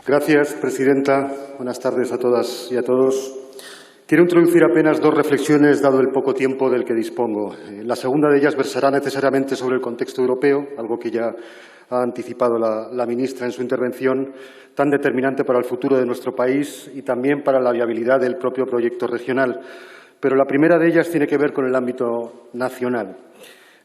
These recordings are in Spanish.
Gracias, presidenta. Buenas tardes a todas y a todos. Quiero introducir apenas dos reflexiones, dado el poco tiempo del que dispongo. La segunda de ellas versará necesariamente sobre el contexto europeo, algo que ya ha anticipado la ministra en su intervención, tan determinante para el futuro de nuestro país y también para la viabilidad del propio proyecto regional. Pero la primera de ellas tiene que ver con el ámbito nacional.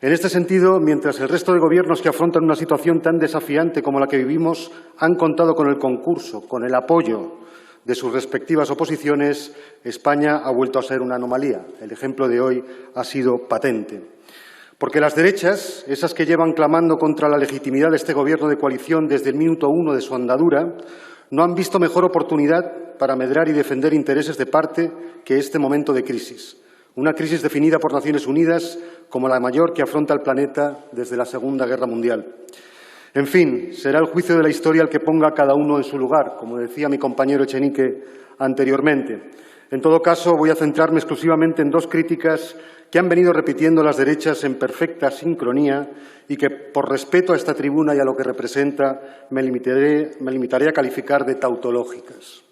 En este sentido, mientras el resto de gobiernos que afrontan una situación tan desafiante como la que vivimos han contado con el concurso, con el apoyo de sus respectivas oposiciones, España ha vuelto a ser una anomalía. El ejemplo de hoy ha sido patente. Porque las derechas, esas que llevan clamando contra la legitimidad de este Gobierno de coalición desde el minuto uno de su andadura, no han visto mejor oportunidad para medrar y defender intereses de parte que este momento de crisis. Una crisis definida por Naciones Unidas como la mayor que afronta el planeta desde la Segunda Guerra Mundial. En fin, será el juicio de la historia el que ponga a cada uno en su lugar, como decía mi compañero Echenique anteriormente. En todo caso, voy a centrarme exclusivamente en dos críticas que han venido repitiendo las derechas en perfecta sincronía y que, por respeto a esta tribuna y a lo que representa, me limitaré a calificar de tautológicas.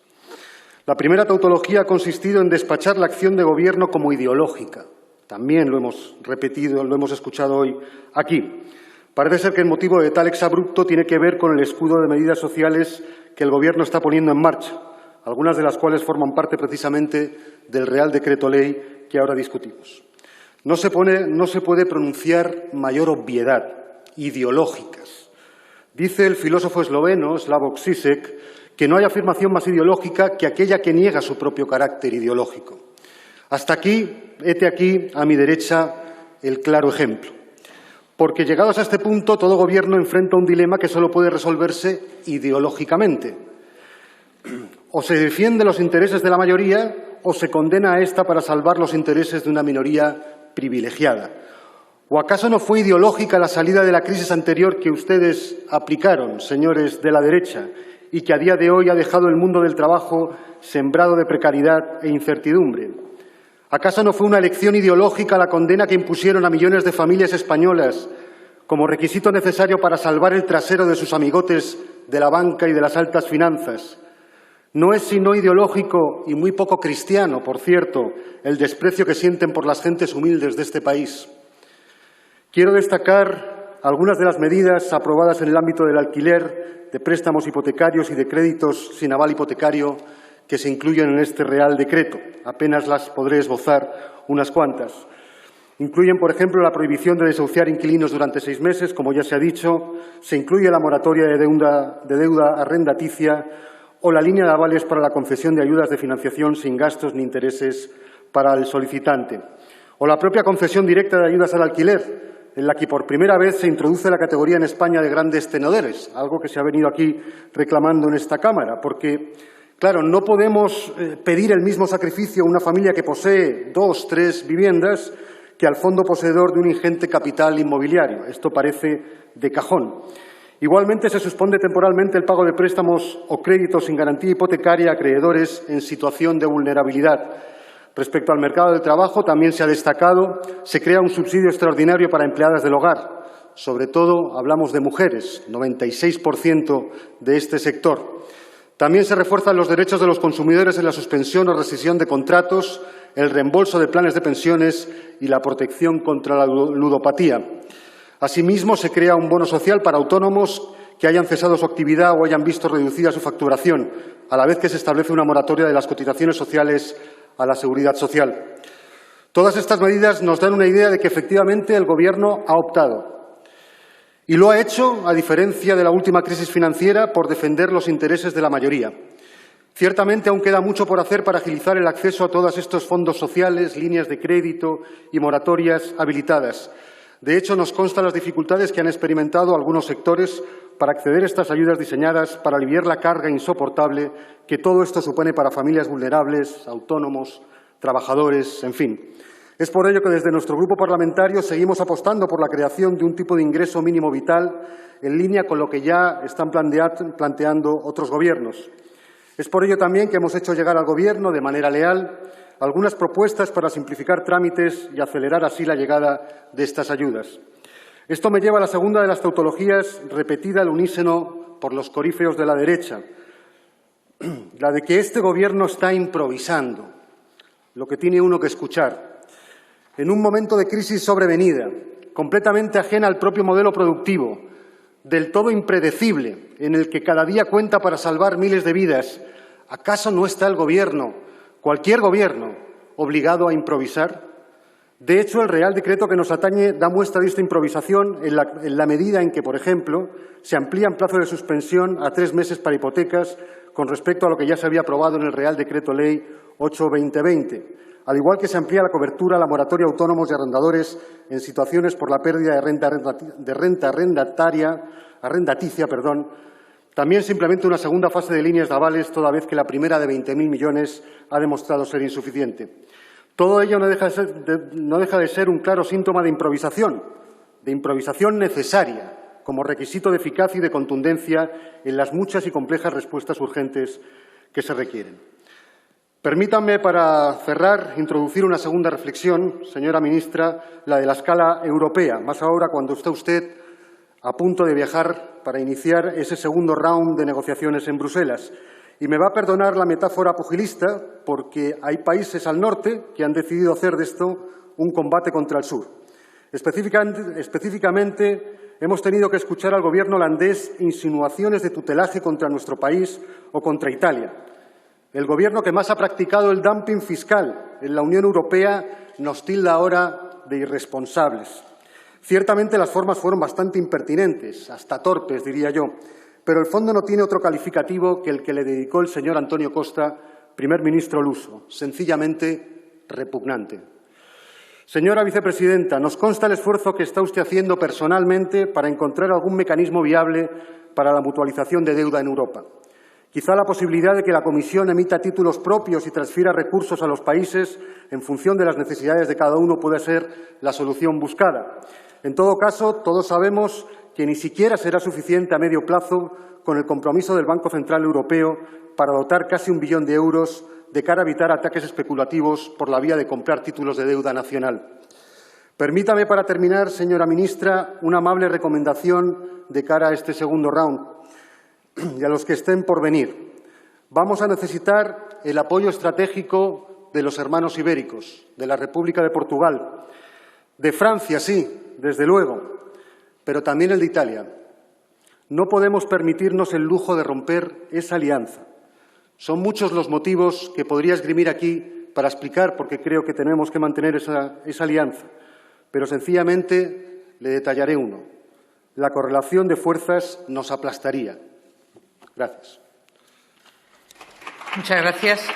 La primera tautología ha consistido en despachar la acción de gobierno como ideológica. También lo hemos repetido, lo hemos escuchado hoy aquí. Parece ser que el motivo de tal exabrupto tiene que ver con el escudo de medidas sociales que el Gobierno está poniendo en marcha, algunas de las cuales forman parte precisamente del Real Decreto Ley que ahora discutimos. No se puede pronunciar mayor obviedad, ideológicas. Dice el filósofo esloveno Slavoj Žižek que no hay afirmación más ideológica que aquella que niega su propio carácter ideológico. Hasta aquí, hete aquí, a mi derecha, el claro ejemplo. Porque llegados a este punto, todo gobierno enfrenta un dilema que solo puede resolverse ideológicamente. O se defiende los intereses de la mayoría o se condena a esta para salvar los intereses de una minoría privilegiada. ¿O acaso no fue ideológica la salida de la crisis anterior que ustedes aplicaron, señores de la derecha, y que a día de hoy ha dejado el mundo del trabajo sembrado de precariedad e incertidumbre? ¿Acaso no fue una elección ideológica la condena que impusieron a millones de familias españolas como requisito necesario para salvar el trasero de sus amigotes de la banca y de las altas finanzas? No es sino ideológico y muy poco cristiano, por cierto, el desprecio que sienten por las gentes humildes de este país. Quiero destacar algunas de las medidas aprobadas en el ámbito del alquiler, de préstamos hipotecarios y de créditos sin aval hipotecario que se incluyen en este Real Decreto. Apenas las podré esbozar unas cuantas. Incluyen, por ejemplo, la prohibición de desahuciar inquilinos durante 6 meses, como ya se ha dicho. Se incluye la moratoria de deuda arrendaticia o la línea de avales para la concesión de ayudas de financiación sin gastos ni intereses para el solicitante. O la propia concesión directa de ayudas al alquiler, en la que por primera vez se introduce la categoría en España de grandes tenedores, algo que se ha venido aquí reclamando en esta Cámara, porque, claro, no podemos pedir el mismo sacrificio a una familia que posee 2, 3 viviendas que al fondo poseedor de un ingente capital inmobiliario. Esto parece de cajón. Igualmente, se suspende temporalmente el pago de préstamos o créditos sin garantía hipotecaria a acreedores en situación de vulnerabilidad. Respecto al mercado de trabajo, también se ha destacado, se crea un subsidio extraordinario para empleadas del hogar. Sobre todo, hablamos de mujeres, 96% de este sector. También se refuerzan los derechos de los consumidores en la suspensión o rescisión de contratos, el reembolso de planes de pensiones y la protección contra la ludopatía. Asimismo, se crea un bono social para autónomos que hayan cesado su actividad o hayan visto reducida su facturación, a la vez que se establece una moratoria de las cotizaciones sociales a la Seguridad Social. Todas estas medidas nos dan una idea de que efectivamente el Gobierno ha optado. Y lo ha hecho, a diferencia de la última crisis financiera, por defender los intereses de la mayoría. Ciertamente aún queda mucho por hacer para agilizar el acceso a todos estos fondos sociales, líneas de crédito y moratorias habilitadas. De hecho, nos constan las dificultades que han experimentado algunos sectores para acceder a estas ayudas diseñadas para aliviar la carga insoportable que todo esto supone para familias vulnerables, autónomos, trabajadores, en fin. Es por ello que desde nuestro grupo parlamentario seguimos apostando por la creación de un tipo de ingreso mínimo vital en línea con lo que ya están planteando otros gobiernos. Es por ello también que hemos hecho llegar al Gobierno, de manera leal, algunas propuestas para simplificar trámites y acelerar así la llegada de estas ayudas. Esto me lleva a la segunda de las tautologías repetida al unísono por los corífeos de la derecha, la de que este Gobierno está improvisando, lo que tiene uno que escuchar, en un momento de crisis sobrevenida, completamente ajena al propio modelo productivo, del todo impredecible, en el que cada día cuenta para salvar miles de vidas. ¿Acaso no está el Gobierno, cualquier Gobierno, obligado a improvisar? De hecho, el Real Decreto que nos atañe da muestra de esta improvisación en la medida en que, por ejemplo, se amplían plazos de suspensión a 3 meses para hipotecas con respecto a lo que ya se había aprobado en el Real Decreto Ley 8/2020, al igual que se amplía la cobertura a la moratoria a autónomos y arrendadores en situaciones por la pérdida de renta arrendaticia. También se implementa una segunda fase de líneas de avales, toda vez que la primera de 20.000 millones ha demostrado ser insuficiente. Todo ello no deja de ser un claro síntoma de improvisación necesaria, como requisito de eficacia y de contundencia en las muchas y complejas respuestas urgentes que se requieren. Permítanme, para cerrar, introducir una segunda reflexión, señora ministra, la de la escala europea, más ahora cuando está usted a punto de viajar para iniciar ese segundo round de negociaciones en Bruselas. Y me va a perdonar la metáfora pugilista, porque hay países al norte que han decidido hacer de esto un combate contra el sur. Específicamente, hemos tenido que escuchar al Gobierno holandés insinuaciones de tutelaje contra nuestro país o contra Italia. El Gobierno que más ha practicado el dumping fiscal en la Unión Europea nos tilda ahora de irresponsables. Ciertamente las formas fueron bastante impertinentes, hasta torpes, diría yo, pero el fondo no tiene otro calificativo que el que le dedicó el señor Antonio Costa, primer ministro luso, sencillamente repugnante. Señora vicepresidenta, nos consta el esfuerzo que está usted haciendo personalmente para encontrar algún mecanismo viable para la mutualización de deuda en Europa. Quizá la posibilidad de que la Comisión emita títulos propios y transfiera recursos a los países en función de las necesidades de cada uno puede ser la solución buscada. En todo caso, todos sabemos que ni siquiera será suficiente a medio plazo con el compromiso del Banco Central Europeo para dotar casi 1 billón de euros de cara a evitar ataques especulativos por la vía de comprar títulos de deuda nacional. Permítame, para terminar, señora ministra, una amable recomendación de cara a este segundo round y a los que estén por venir. Vamos a necesitar el apoyo estratégico de los hermanos ibéricos, de la República de Portugal, de Francia, sí, desde luego, pero también el de Italia. No podemos permitirnos el lujo de romper esa alianza. Son muchos los motivos que podría esgrimir aquí para explicar por qué creo que tenemos que mantener esa alianza, pero sencillamente le detallaré uno. La correlación de fuerzas nos aplastaría. Gracias. Muchas gracias.